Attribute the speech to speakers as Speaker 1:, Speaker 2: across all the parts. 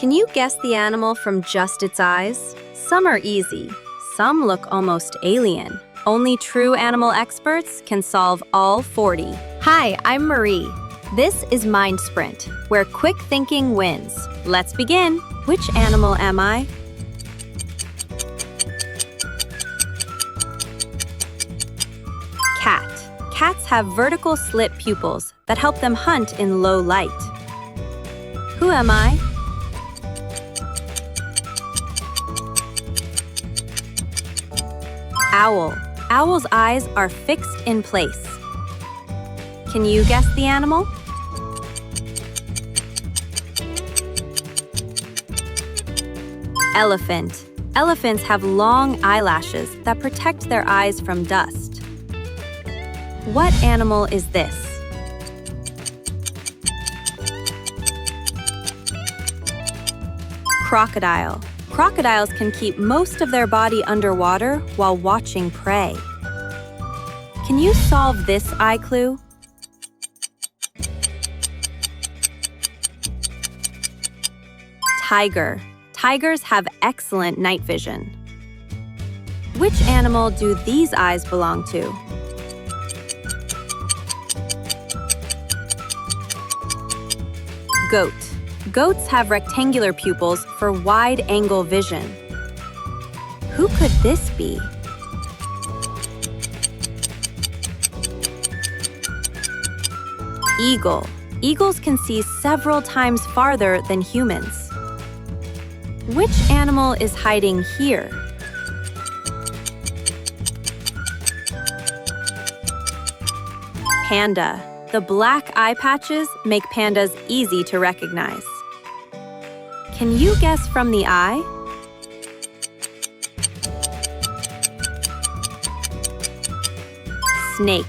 Speaker 1: Can you guess the animal from just its eyes? Some are easy. Some look almost alien. Only true animal experts can solve all 40. Hi, I'm Marie. This is Mind Sprint, where quick thinking wins. Let's begin. Which animal am I? Cat. Cats have vertical slit pupils that help them hunt in low light. Who am I? Owl. Owl's eyes are fixed in place. Can you guess the animal? Elephant. Elephants have long eyelashes that protect their eyes from dust. What animal is this? Crocodile. Crocodiles can keep most of their body underwater while watching prey. Can you solve this eye clue? Tiger. Tigers have excellent night vision. Which animal do these eyes belong to? Goat. Goats have rectangular pupils for wide-angle vision. Who could this be? Eagle. Eagles can see several times farther than humans. Which animal is hiding here? Panda. The black eye patches make pandas easy to recognize. Can you guess from the eye? Snake.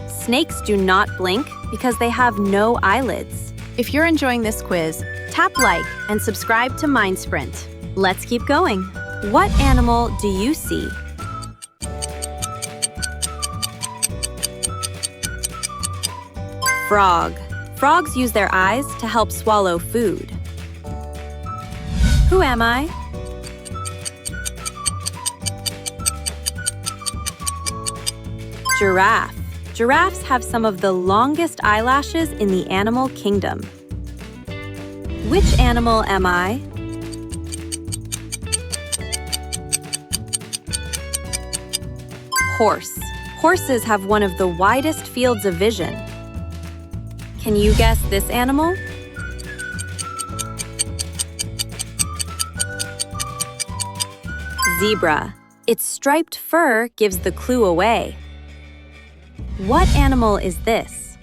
Speaker 1: Snakes do not blink because they have no eyelids. If you're enjoying this quiz, tap like and subscribe to Mind Sprint. Let's keep going. What animal do you see? Frog. Frogs use their eyes to help swallow food. Who am I? Giraffe. Giraffes have some of the longest eyelashes in the animal kingdom. Which animal am I? Horse. Horses have one of the widest fields of vision. Can you guess this animal? Zebra. Its striped fur gives the clue away. What animal is this?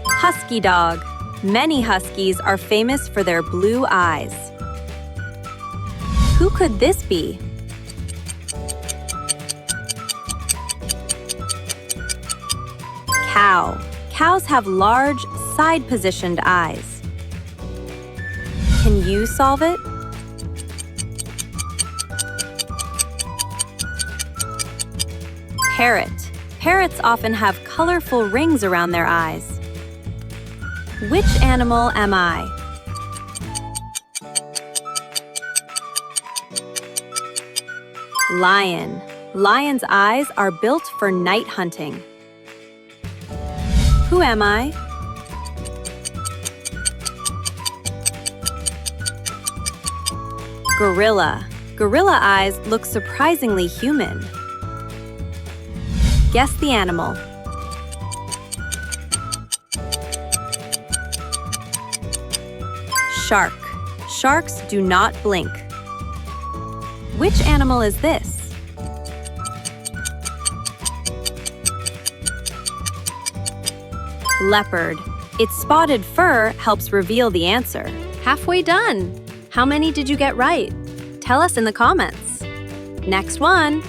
Speaker 1: Husky dog. Many huskies are famous for their blue eyes. Who could this be? Cow. Cows have large, side-positioned eyes. Can you solve it? Parrot. Parrots often have colorful rings around their eyes. Which animal am I? Lion. Lion's eyes are built for night hunting. Who am I? Gorilla. Gorilla eyes look surprisingly human. Guess the animal. Shark. Sharks do not blink. Which animal is this? Leopard. Its spotted fur helps reveal the answer. Halfway done. How many did you get right? Tell us in the comments. Next one.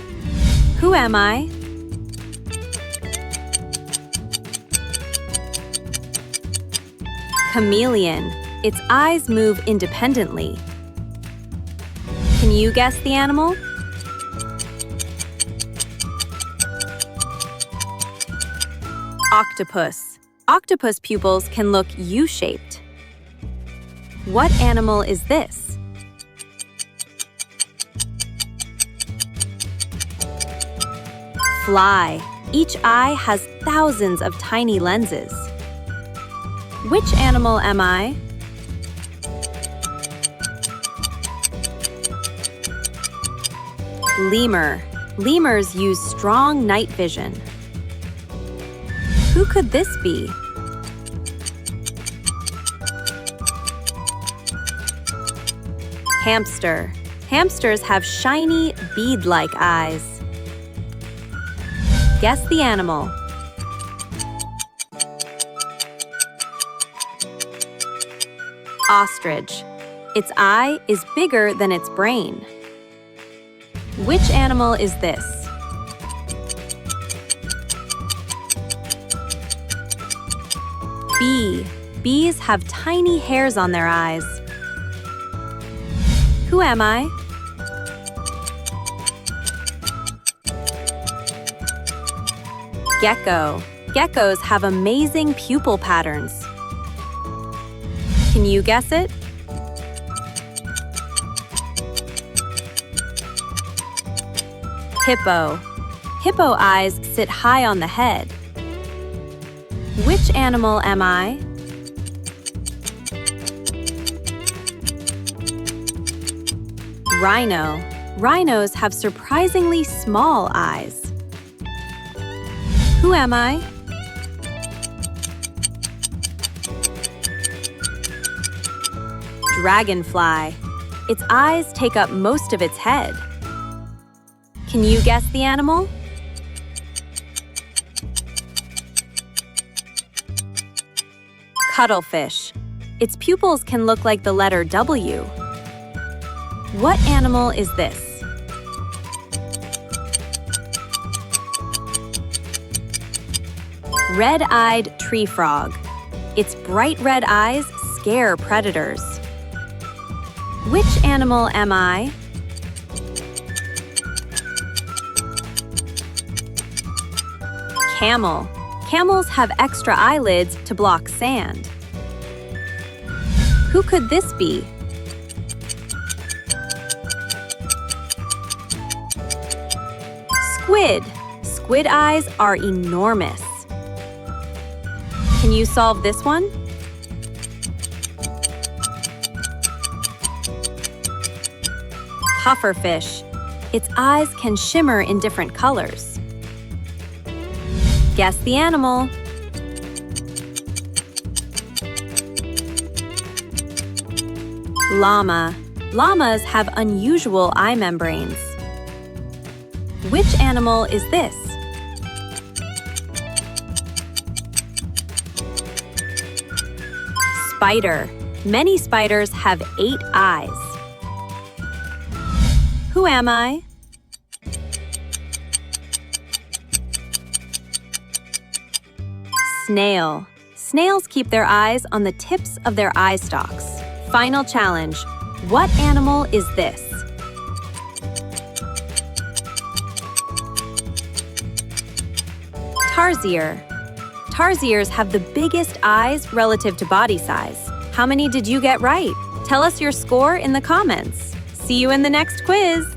Speaker 1: Who am I? Chameleon. Its eyes move independently. Can you guess the animal? Octopus. Octopus pupils can look U-shaped. What animal is this? Fly. Each eye has thousands of tiny lenses. Which animal am I? Lemur. Lemurs use strong night vision. Who could this be? Hamster. Hamsters have shiny, bead-like eyes. Guess the animal. Ostrich. Its eye is bigger than its brain. Which animal is this? Bee. Bees have tiny hairs on their eyes. Who am I? Gecko. Geckos have amazing pupil patterns. Can you guess it? Hippo. Hippo eyes sit high on the head. Which animal am I? Rhino. Rhinos have surprisingly small eyes. Who am I? Dragonfly. Its eyes take up most of its head. Can you guess the animal? Cuttlefish. Its pupils can look like the letter W. What animal is this? Red-eyed tree frog. Its bright red eyes scare predators. Which animal am I? Camel. Camels have extra eyelids to block sand. Who could this be? Squid. Squid eyes are enormous. Can you solve this one? Pufferfish. Its eyes can shimmer in different colors. Guess the animal. Llama. Llamas have unusual eye membranes. Which animal is this? Spider. Many spiders have 8 eyes. Who am I? Snail. Snails keep their eyes on the tips of their eye stalks. Final challenge. What animal is this? Tarsier. Tarsiers have the biggest eyes relative to body size. How many did you get right? Tell us your score in the comments. See you in the next quiz!